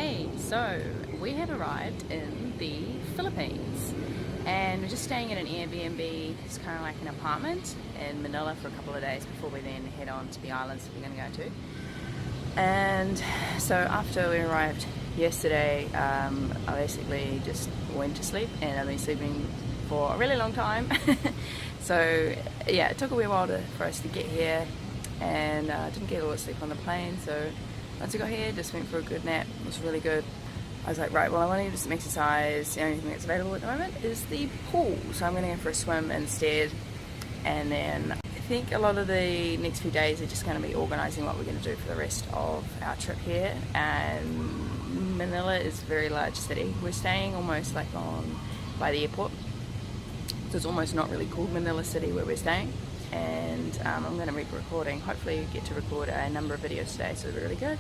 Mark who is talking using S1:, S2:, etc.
S1: Hey, so we have arrived in the Philippines and we're just staying in an Airbnb. It's kind of like an apartment in Manila for a couple of days before we then head on to the islands that we're going to go to. And so after we arrived yesterday, I basically just went to sleep, and I've been sleeping for a really long time. So yeah, it took a wee while for us to get here, and didn't get a lot of sleep on the plane. So once we got here, just went for a good nap. It was really good. I was like, right, well, I want to do some exercise. The only thing that's available at the moment is the pool, so I'm going to go for a swim instead. And then I think a lot of the next few days are just going to be organising what we're going to do for the rest of our trip here. And Manila is a very large city. We're staying almost like by the airport, so it's almost not really called Manila City where we're staying. And I'm going to be recording. Hopefully we get to record a number of videos today, so it'll be really good.